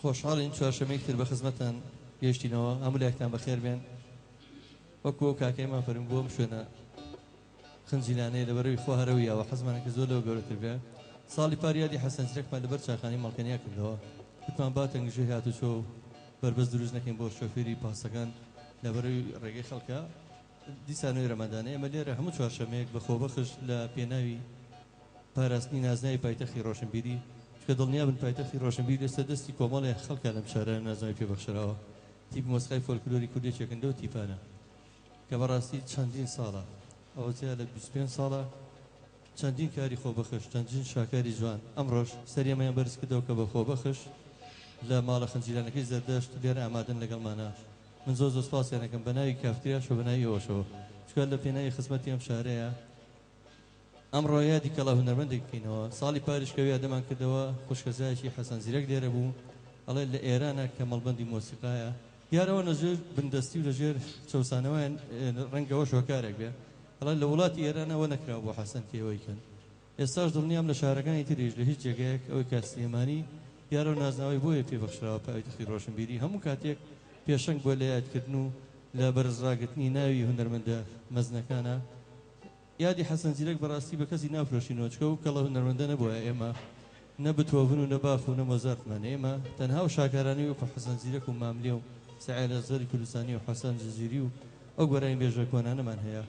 خۆشحاڵین چوارشەمەیەکتر بە خزمەتان گەیشتینەوە هەموو لایەکتان بەخێر بێن وەکو ئەو کاکەیمان فەرموو بۆم شوێنە خنجیلانەیە لەبەرەوەی خۆ هەرەویەوە حەزمانە کە زۆر لەوە گەورەتر بێ ساڵی پاریادی حەسەن زیرەکمان لەبەر چاخانی مەڵکەنیا کردەوە وتمان با تەنگژوی هاتوچۆ و بەربەست دروست نەکەین بۆ شۆفێری پاسەکان لەبەرەوەی ڕێگەی خەڵکە دیسانەوەی ڕەمەدانە ئێمە لێرە هەموو چوارشەمەیەک بە خۆبەخش لە پێناوی پاراستنی نازناوی پایتەختی ڕۆشنبیری کە دڵنیا بن پایتەختی ڕۆشنبیری ئێستا دەستی کۆمەڵی خەڵکە لەم شارە نازناوی پێبەخشراوە تیپ مۆسیقای فۆلکلۆری کوردێکێکندەوە تیپانە کە بەڕاستی چەندین ساڵە ئەوە جیا لە 25 ساڵە چەندین کاری خۆبەخش چەندین شاکاری جوان ئەمڕۆژ سەریەمەیان بەرز کردەوە کە بە خۆبەخش لە ماڵە خەنجیرانەکەی زەردەشت لێرە ئامادەن لەگەڵمانە من زۆر زۆر سپاسیانەکەم بە ناوی کافتریاش و بە ناوی ئەوەشەوە چکار لە پێناوی خزمەتی ئەم شارەیە ئەمڕۆ یادی کەڵا هونەرمەندێک بکەینەوە ساڵی پارێشکەوی یادەمان کردەوە خوشکەزایەکی حەسەن زیرەک لێرە بوو ئەڵێ لە ئێرانە کە مەڵبەندی مۆسیقایە دیارەوە نەژێر بندەستی و لەژێر چەوسانەوەیان ڕەنگەوە شۆکارێک بێ ئەڵێ لە وڵاتی ئێرانەوە نەکراوە بۆ حەسەن کێوەیکەن ئێستاش دڵنیام لە شارەکانی تریش لە هیچ جێگەیەک ئەوەی کە سلێمانی دیارە و نازناوی بۆیە پێبەخشراوە پایتەختی ڕۆشنبیری هەموو کاتێک پێشەنگ بۆ لە یادکردن و لە بەرزڕاگرتنی ناوی هونەرمەندە مەزنەکانە یادی حەسەن زیرەک بەڕاستی بە کەسی ناپرۆشینەوە چکە و کەڵە هونەرمەندە نەبووە ئێمە نە بتۆڤن و نە باخ و نە مۆزارتمان ئێمە تەنها و شاکارانی وەکو حەسەن زیرەک و ماملێ و سەعید ئەزەری کوردستانی و حەسەن جەزیری و ئەو گۆرانی بێژە کۆنانەمان هەیە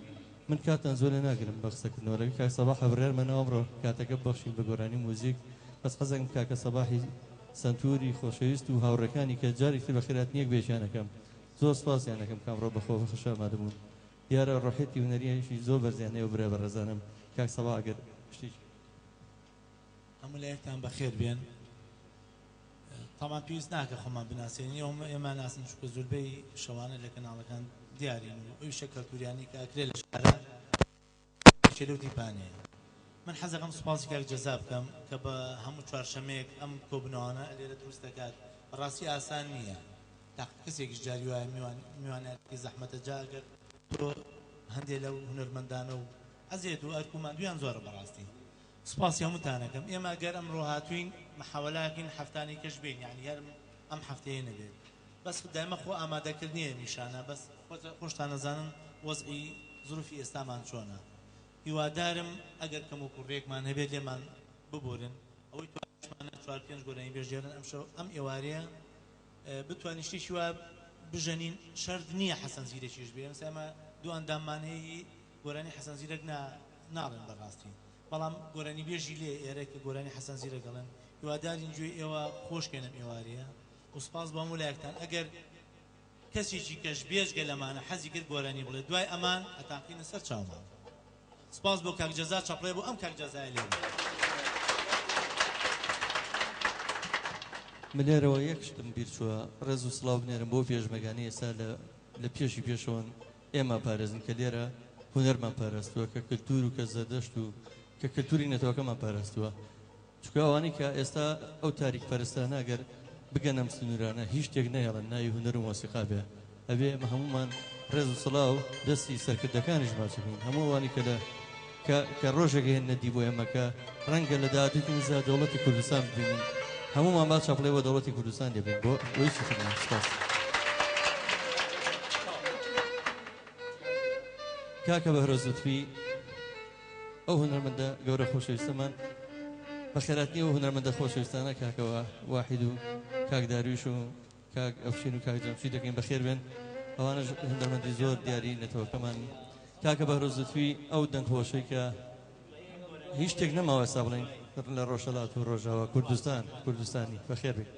من کاتان زۆر لێ ناگرم بە قسەکردنەوەی کاک سەباح هەبرێرمەنەوە ئەمڕۆ کاتەکە بەخشین بە گۆرانی موزیک بەس حەزەکەم کاکە سەباحی سنتوری خۆشەویست و هاوڕەکانی کە جارێکتر بە خێراتنیەک بێژیانەکەم زۆر سپاسیانەکەم کامڕۆ بەخۆ بەخشە ئامادەبوون دیارە ڕۆحێتی هونەریەشی زۆر بەرزیانەیە و برا بەڕێزانم کاک سەباح ئەگەر شتێکی هەموو لایەکتان بەخێر بێن تامان پێویست ناکە خۆمان بناسیێنی ئێمە ناسن چکە زۆربەی شەوانە لە کەناڵەکان دیارین و ئەوی شەکەلتوریانی کە ئەکرێ لە شارە لەو دیپانەیە من حەزەکەم سوپاسی کاک جەزا بکەم کە بە هەموو چوارشەمەیەک ئەم کۆبنەوانە لێرە دروست دەکات بەڕاستی ئاسان نییە تا کەسێکیش جاری وایە میوانەتی زەحمەتە جا ئەگەر تۆ هەندێک لەو هونەرمەندانە و ئەزێت و ئەرکومان دویان زۆرە بەڕاستی سپاسی هەمووتانەکەم ئێمە ئەگەر ئەمڕۆ هاتوین محاوەلاکەین هەفتانەی کەش بین یعنی هەر ئەم هەفتەیە نەبێت بەس دایمە خۆ ئامادەکردنیە نیشانە بەس خۆشتان نەزانن وەزعی زروفی ئێستامان چۆنە هیوادارم ئەگەر کەم و کوڕێکمان هەبێت لێمان ببورن ئەوەی توانشمانە 4-5 گۆرانی بێژێرن ئەم ئێوارەیە بتوانین شتێکی وا بژەنین شەرت نییە حەسەن زیرەکیش بێ ئەمسا ئێمە دوو ئەنداممانەیەی گۆرانی حەسەن زیرەک ناڵێن بەڕاستی بەڵام گۆرانی بێژی لێ ئێرە کە گۆرانی حەسەن زیرەک دەڵێن هیوادارین گوێ ئێوە خۆشکێنم ئێوارەیە و سپاس بە هەموو لایەکتان ئەگەر کەسێکی کەش بێژگە لەمانە حەزی کرد گۆرانی بڵێ دوای ئەمان ئەتاقینە سەر چاومان سپاس بۆ کاک جەزا چەپڕێ بۆ ئەم کاک جەزای لێ من لێرەوە یەک شتم بیر چووە ڕێز و سڵاو بنێرم بۆ پێشمەگانی ئێستا لە پێشی پێشەوەن ئێمە پارێزن کە لێرە هونەرمان پاراستووە کە کلتور و کە زەردەشت و کە کلتوری نەتەوەکەمان پاراستووە چکە ئەوانی کە ئێستا ئەو تاریک پەرستانە ئەگەر بگەن ئەم سنوورانە هیچ شتێک نەهێڵن ناوی هونەر و مۆسیقا بێ ئەبێ ئێمە هەمومان ڕێز و سڵاو دەستی سەرکردەکانیش ماچبین هەموو ئەوانی کە ڕۆژێک هێنەدی بۆ ئێمە کە ڕەنگە لە داهاتووی نزا دەوڵەتی کوردستان ببینین هەمومان با چاپڵێ بۆ دەوڵەتی کوردستان دەبین بۆ ئەوی سوخدان سپاس کاکە بەهرۆز لوتفی ئەو هونەرمەندە گەورە خۆشەویستەمان بە خێراتنی ئەو هونەرمەندە خۆشەویستانە کاکەوە واحید و کاک داریوش و کاک ئەفشین و کاک جەمشید دەکەین بەخێر بێن ئەوانەش هونەرمەندی زۆر دیاری نەتەوەکەمان کاکە بەهرۆز لوتفی ئەو دەنگخۆشەی کە هیچ شتێک نەماوە ئێستا بڵێن لە ڕۆژهەڵات و ڕۆژاوە کوردستانی بەخێر بێت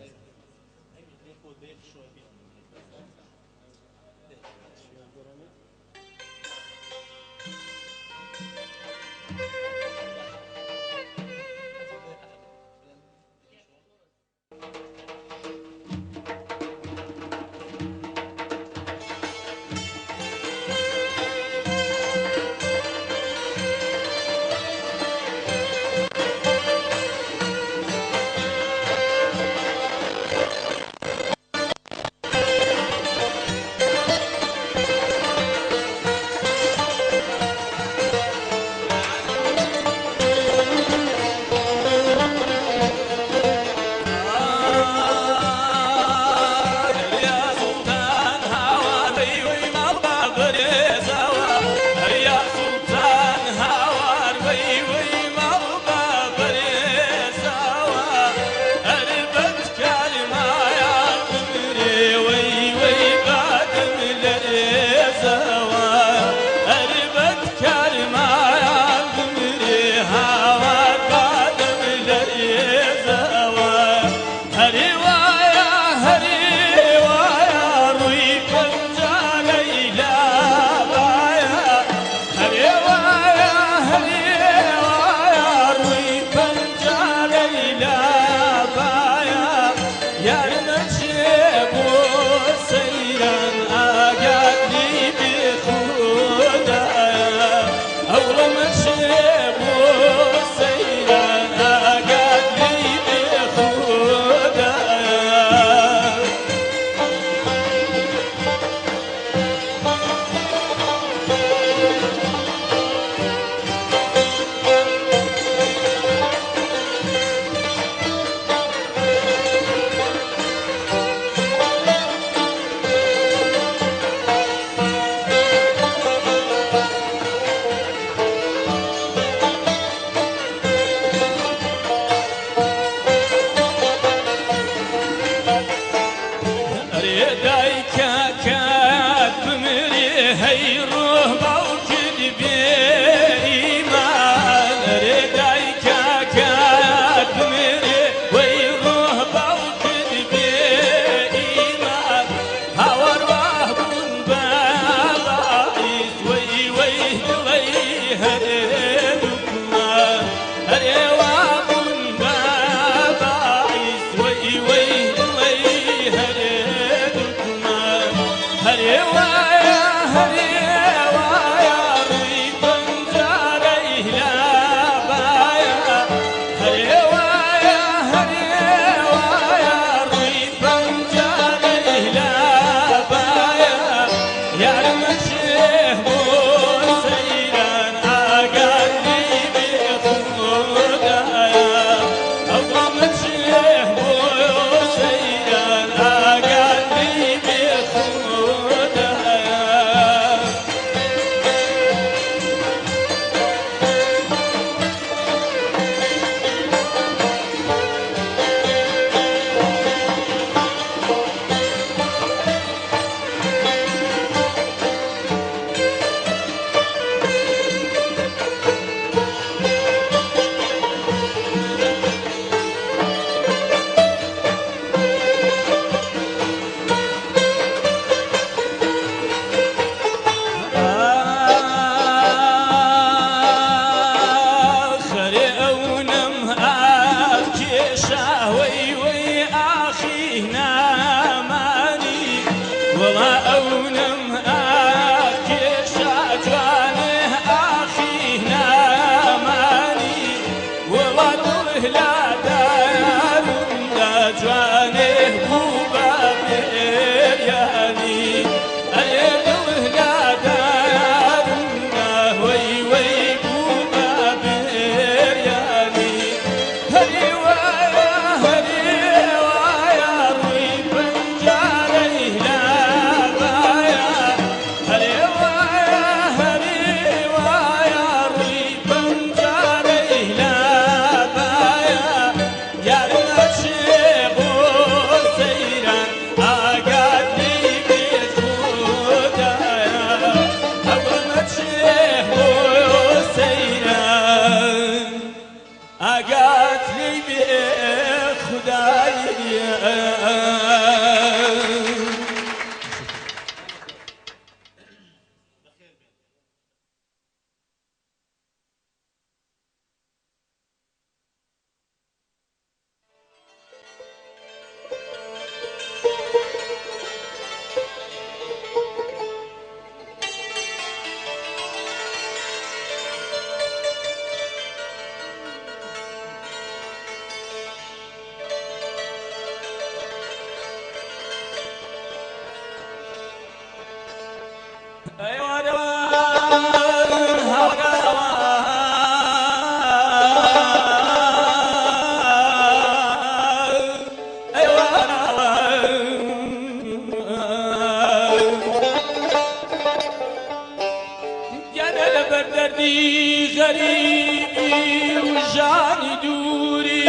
غريبي وجاني دوري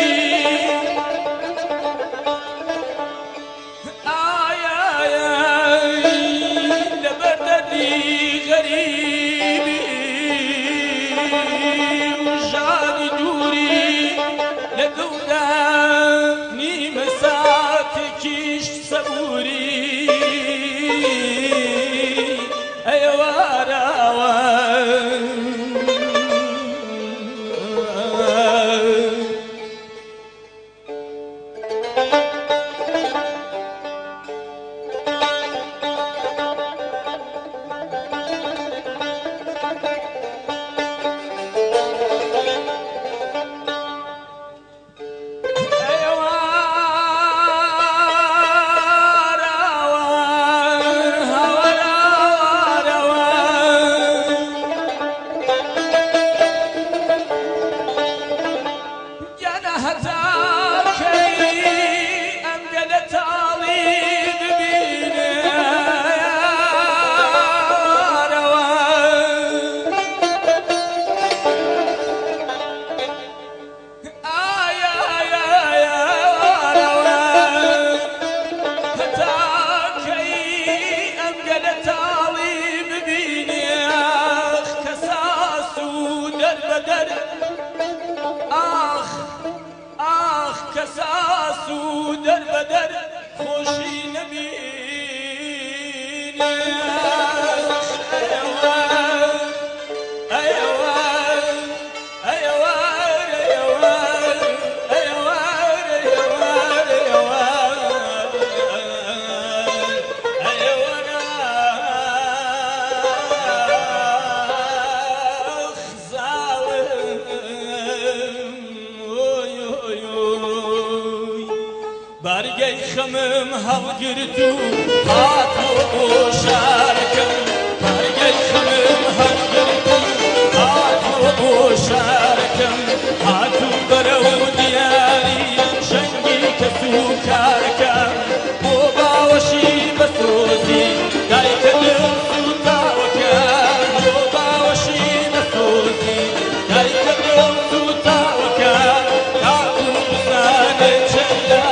لبردي غريبي وجاني دوري لدولاني مساتكيش صبوري أيوة راوان كساس ودر بدر خوشي نبيني بارگی خمم هەڵگرتو هاتۆ بۆ شارەکەم بارگی خمم هەڵگرتو هاتۆ بۆ شارەکەم هاتوو بەرەو دیاری شەنگی کەس و کارەکەم بۆ باوەشی بەسۆزی دایکە دڵ سوتاوەکەم بۆ باوەشی بەسۆزی دایکە دڵ سوتاوەکەم تاکو بزانێ چەندە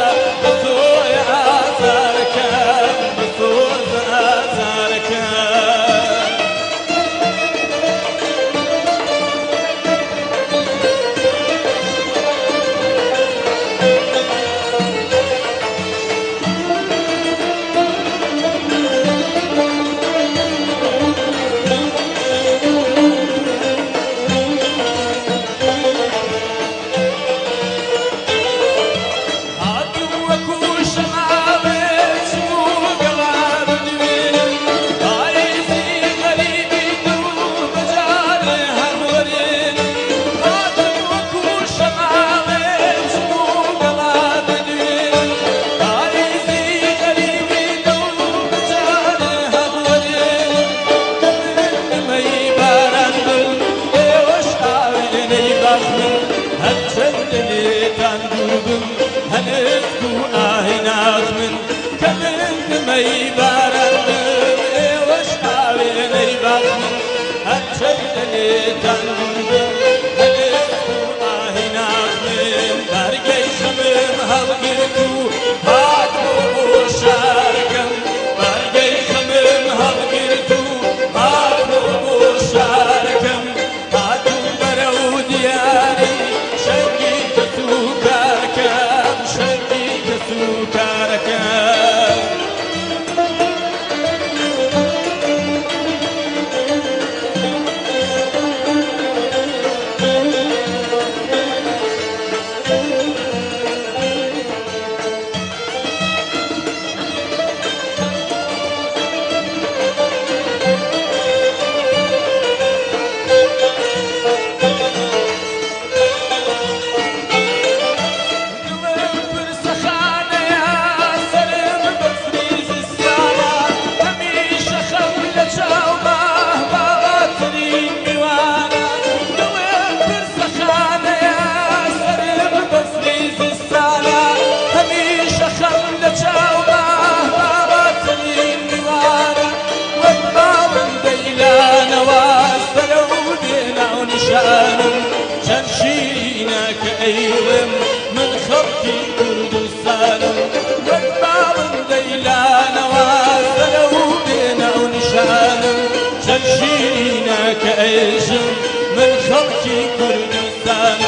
بێژم من خەڵکی کوردستان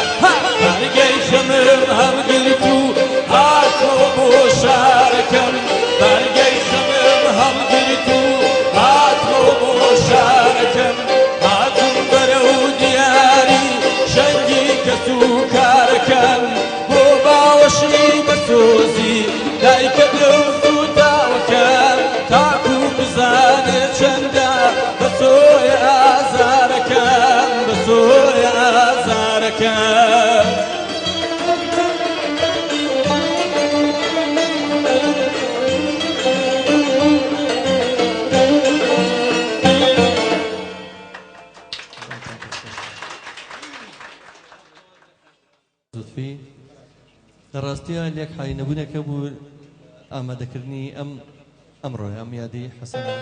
بەرگەی خەمم هەڵگرت و هاتمەوە بۆ شارەکەم بەرگەی خەمم هەڵگرت و هاتمەوە بۆ شارەکەم هاتم بەرەو دیاری شەنگی کەس و کارەکەم بۆ باوەشی بەسۆزی دایکە دەوست و تاوەکەم تاکو بزانێ چەندە بەسۆی ئازارەکەم بەسۆی ئازارەکەم زوتفی لە ڕاستیە لێک حاینەبوونەکە بوو ئامادەکردنی ئەمڕۆ ئەم یادی حەسەنە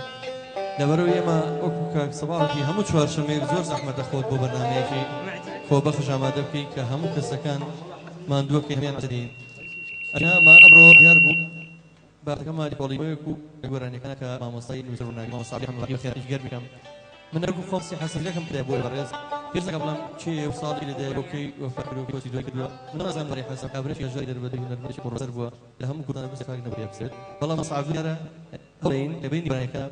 لەبەرەوەی ئێمە وەکو کاک سەباحی هەموو چوارشەمەیەک زۆر زەحمەت دەخۆت بۆ بەرنامەیەکی خۆبەخش ئامادە بکەیت کە هەموو کەسەکان ماندووەکەی هەمیان دەدەین ئەمە ئەمڕۆ دیار بوو بابەتەکەمانی پۆلیۆیەک و گۆرانیەکانە کە مامۆستای نووسەر ڕووناکی مامۆستا حەمڵی خێرش گەر بکەم من ئەرگو خۆمسی حەسەنەکەم کرێ بۆ بەڕێز پێش دەکەم چی ساڵی لەدایکەوەی وەفاکر و کۆسی دوای کردووە من نازانم بەڕێ حەسەن کابرێکی ژای دەربەدەی هونەرمەندێکی پڕسەر بووە لە هەموو کوردانە بەس فاک نەبووە بسێت بەڵام مەسعود دیارە هەڵێین لەبینی بەرانەکە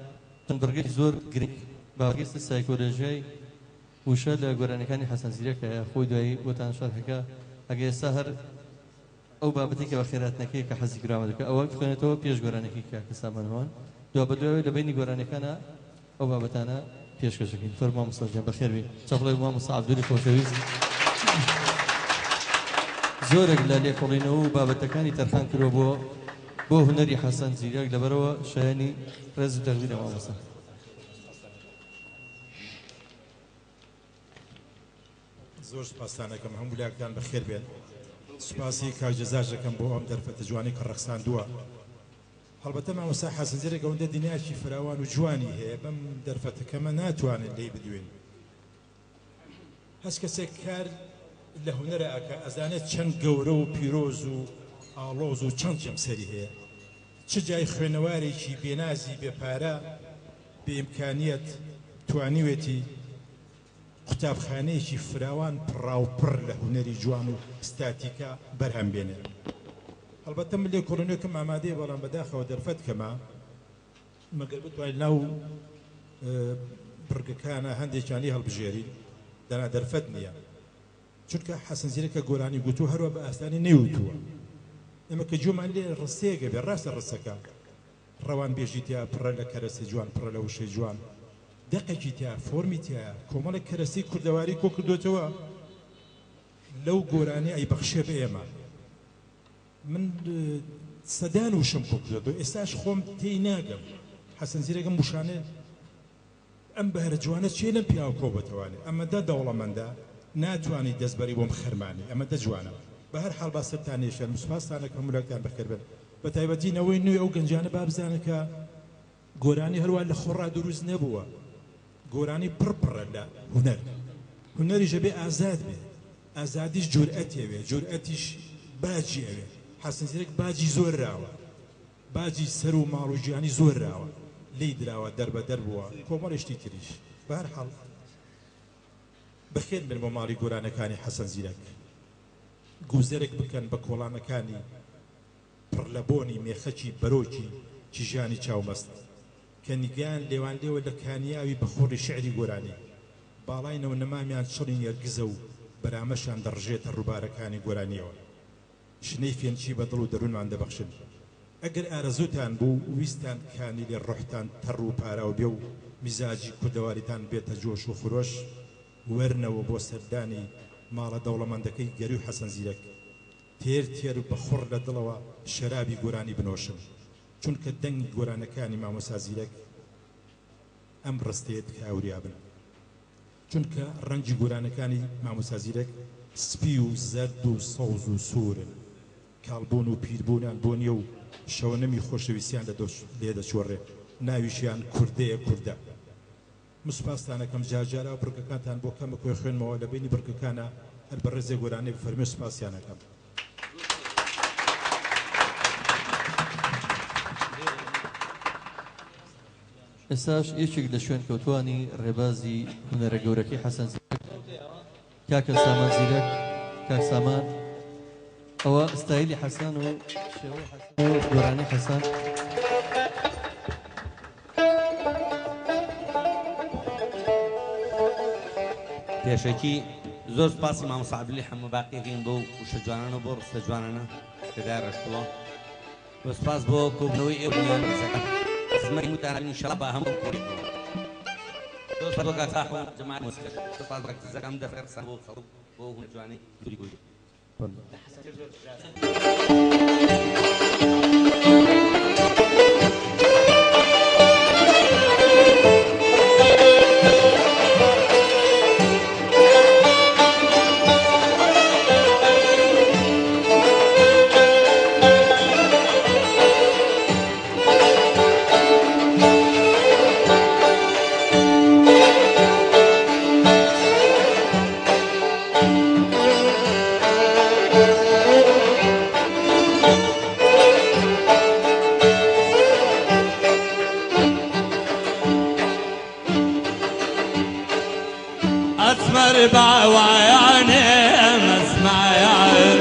چەند بەرگێکی زۆر گرنگ باگەستە سایکۆلۆژیای وشە لە گۆرانەکانی حەسەن زیرەکە خۆی دوایی بۆتان شەرحەکە ئەگە ئێستا هەر ئەو بابەتی کە بە خێراتنەکەی کە حەزی گرامە دەکە ئەوە بخوێنێتەوە پێش گۆرانەکەی کە سامانەوان دوا بەدوای لەبینی گۆرانەکانە ئەو بابەتانە پێشکەشەکەین فەرمان مستەجان بەخێر بێ چاپڵی مام عەبدولی خۆشەویست زۆرێک لە لێکۆڵینەوە و بابەتەکانی تەرخان کردەوە بۆ هونەری حەسەن زیرەک لەبەرەوە شایانی ڕێز و تەقدیرە مامۆستا زۆر سپاسانەکەم هەموو لاکتان بەخێر بێن سوپاسی کاکجەزاش دەکەم بۆ ئەم دەرفەتە جوانی کە ڕەخساندووە هەڵبەتە مامۆستا حەسەن زیرەک ئەوەندە دنیاکی فراوان و جوانی هەیە بەم دەرفەتەکەمە ناتوانن لێی بدوێن هەست کەسێک کار لە هونەرە ئەکە ئەزانێت چەند گەورە و پیرۆز و ئاڵۆز و چەند جەمسەری هەیە چ جای خوێنەوارێکی بێنازی بێپارە بێئیمکانیەت توانیوێتی قوتابخانەیەکی فراوان پڕاوپڕ لە هونەری جوان و ستاتیکە بەرهەم بێنێ هەڵبەتە من لێ کۆڵۆنیەکەم ئامادەیە بەڵام بەداخەوە دەرفەت کەمە مەگەر بتوانین ناو بڕگەکانە هەندێکیانی هەڵبژێری دەنا دەرفەت نییە چونکە حەسەن زیرەکە گۆرانی گوتو هەروە بە ئاسانی نەیوتووە ئێمە کە جۆمان لێ ڕستەیەکە بێ ڕاستە ڕستەکە ڕەوان بێژی تیا پڕە لە کەرەسە جوان پڕە لە وشەی جوان دەقێکی تیا فۆرمی تیا کۆمەڵێک کەرەسی کوردەواری کۆ کردوتەوە لەو گۆرانی ئەی بەخشێ بە ئێمە من سەدان وشم کۆ کردوەوە ئێستاش خۆم تێی ناگەم حەسەن زیرەکەم وشانێ ئەم بەهرە جوانە چێ لەم پیاوە کۆ بەتەوانێ ئەمەدا دەوڵەمەندە ناتوانانی دەستبەری بۆم خەرمانی ئەمە دەجوانە بە هەر حاڵ باسەتان نێشێن سوپاسانەکە مولەکان بەخێر بن بە تایبەتینەوەی نوێ ئەو گەنجانە بابزانەکە گۆرانی هەروە لە خۆڕا دروست نەبووە گۆرانی پڕپڕە لە هونەر هونەریشە بێ ئازاد بێ ئازادیش جورئەتێوێ جورئەتیش باجی ئەوێ حەسەن زیرەک باجی زۆر راوە باجی سەر و ماڵ و ژیانی زۆر راوە لی دراوە دەربەدەر بووە کۆمەڵێشتی تریش بە هەر حاڵ بەخێر بن بۆ ماڵی گۆرانەکانی حەسەن زیرەک گوزەرێک بکەن بە کۆڵانەکانی پڕ لە بۆنی مێخەکی بەرۆکی کیژانی چاومەست کە نیگەیان لێوان لێوە لە کانیاوی بەخۆڕی شعری گۆرانی باڵاینەوە نەمامیان چڵی نێرگزە و بەرامەشان دەڕژێتە ڕووبارەکانی گۆرانیەوە شنەی فێنچی بەدڵ و دەروونمان دەبەخشن ئەگەر ئارەزوتان بوو ویستان کانی لێ ڕۆحتان تەڕ و پاراو بێ و میزاجی کوردەواریتان بێتە جۆش و خۆش وەرنەوە بۆ سەردانی ماڵە دەوڵەمەندەکەی گەری و حەسەن زیرەک تێر تێر بە خوڕ لە دڵەوە شەرابی گۆرانی بنۆشم چونکە دەنگی گۆرانەکانی مامۆستا زیرەک ئەم ڕستەیەت کە ئەوریابن چونکە ڕەنگی گۆرانەکانی مامۆستا زیرەک سپی و زەرد و سەوز و سوورن کاڵبوون و پیربوونیان بۆ نییە و شەوەنەمی خۆشەویستیان لێ دەچۆڕێ ناویشیان کوردەیە کووردە مسپاسانەکەم جارجارە بڕگەکانتان بۆ کەمە کۆی خوێنمەوە لە بینی بڕگەکانە هەر بە ڕێزێ گۆرانەی فەرمی سوپاسیانەکەم ئێستاش یەکێک لە شوێن کەوتوانی ڕێبازی هونەرە گەورەکەی حەسەن زیرەک کاکە سامان زیرەک کاک سامان ئەوە ستایلی حەسەن و شێوەی حەسەن و گۆرانەی حەسەن پێشەکی زۆر سپاسی مام سعدلی هەموو باقیەکەین بۆ وشە جوانانە بۆ ڕستە جوانانە کەدا ڕشتووە بۆ سپاس بۆ کۆبنەوەی ئێوەیان زمەی متارانی ئینشاڵڵا با هەموو کۆریتەوە زۆر سپاس بۆ کاک ساحۆ جەماعەت مۆسیقی سپاس بۆ کاکزەکەم دەفەرسان بۆ خەڵک بۆ هونەر جوانەی دووری گوێ أسمر بعواني مسمع يعر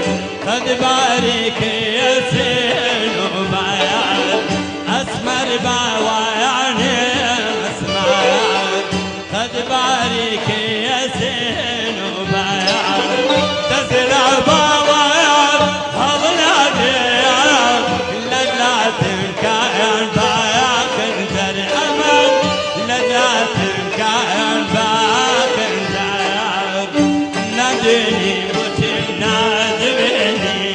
قد بارك يسين وبيعر أسمر بعواني مسمع يعر قد بارك يسين وبيعر تزرع بعواني هضنا ديار لدلا تنكاين باياك انتر أمل لدلا تنكاين باياك نادني بوتي نادبني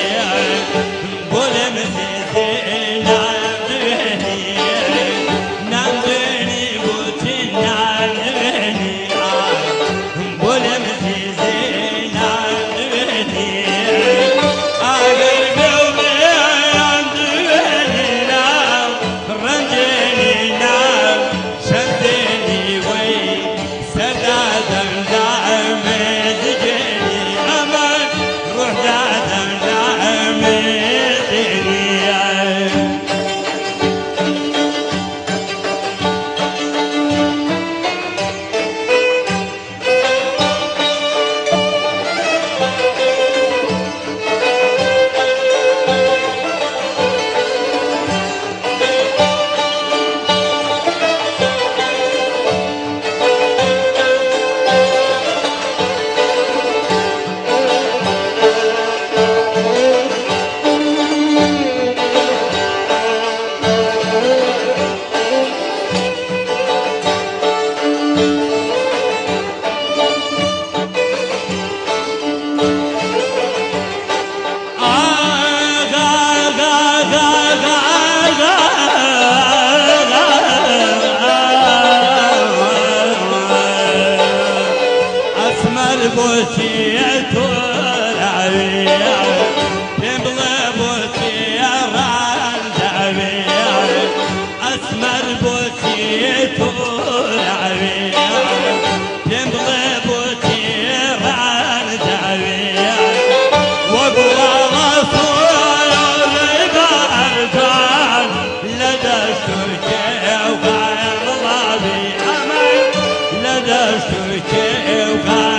بولم زيزي نادبني نادني بوتي نادبني بولم زيزي نادبني أقل قلبي نادبني نام رنجني نام شدني وي سدادا دائما بوتي ترعوي يبغى بوتي رانجعوي أسمر بوتي ترعوي يبغى بوتي رانجعوي وابغى رسول البرجان لدى الشركة وقايم الله أمان لدى الشركة وقايم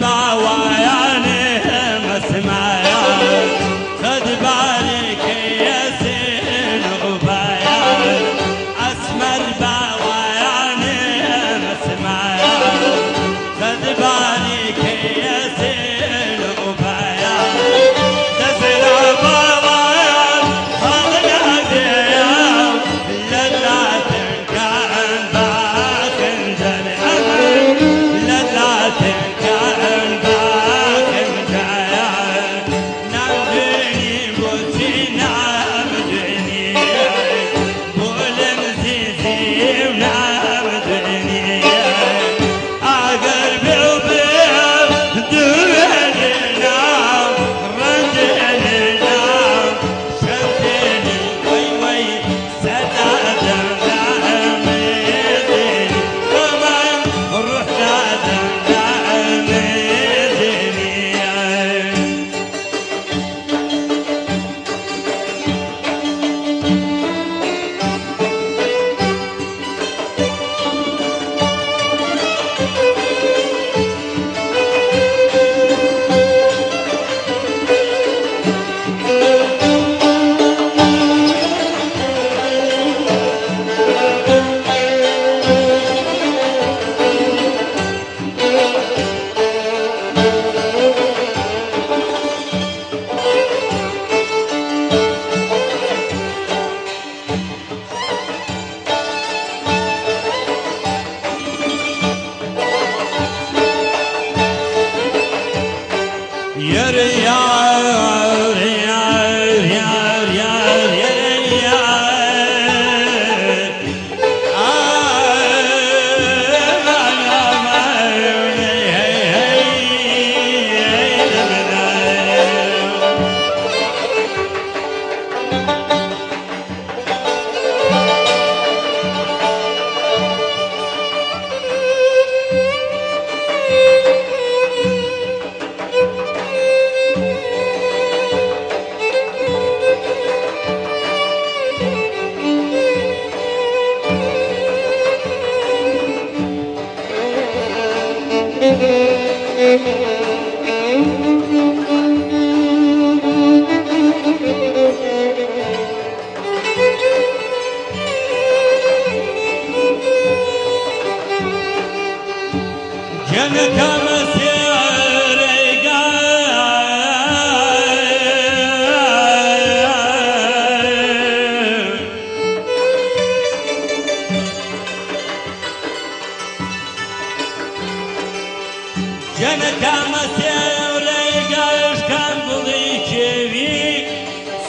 باوایانێ مەسمایە خەد باریکەیە سێن و بایان ئەسمەر باوایانێ مەسمایە خەد باریکەیە سێن و بایان دەزرا باوایان هەڵنادێە لەلاتنکان باخنجەر ئەمن لەلاتنکان باخنجایە نامدنی بۆچی نامدنی بۆ لەم زیزی و نامدنی ئەگەر بێ و بێ دوێنێ ناو ڕەنجێنێ ناو شەوتێنی وەی وەی سەدادەم دائمێدێنی ئەمەم ڕوحدادەم دائمێدێنی Yar yar yar yar yar yar yar aman aman hey hey جنك مسير جنك مسير كان بضيكي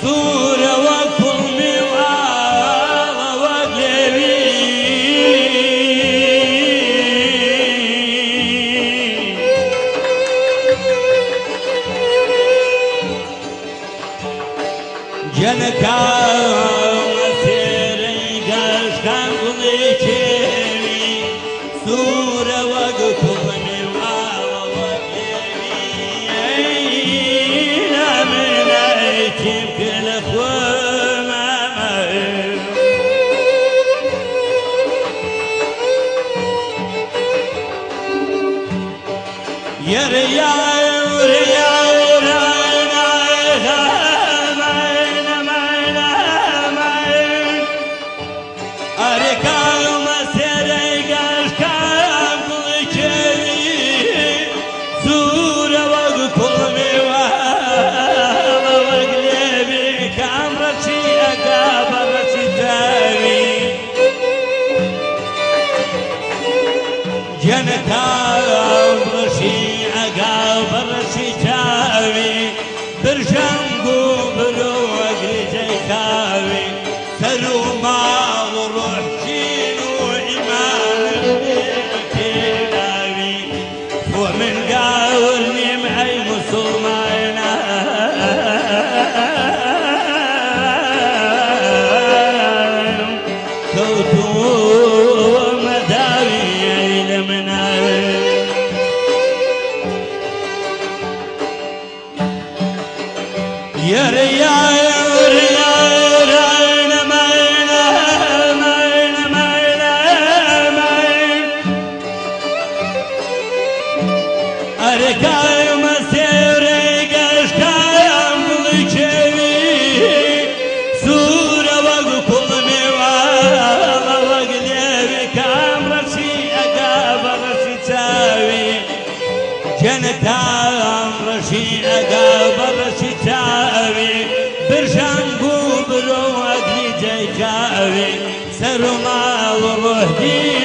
صورة وكمي وآغا وقلبي جنك مسير كان بضيكي صورة وكمي وآغا وقلبي من أيتم كل أخوة يا ريال ريال أركان مسيري قاش كان ضيكي زورة وقلبي وقلبي كان رشي أقاب رشي تاوي جنتا رشي أقاب رشي تاوي برشنقو بلو وقلي جيكاوي سرو ما وروح جينو إيمان كلاوي ومن قاولني معي مسلمان كوتو مداوي لمنا يا ريال ريال جنكام رشي أقا برشي تاوي برشان بو برو أقلي جاي كاوي سر مال روحي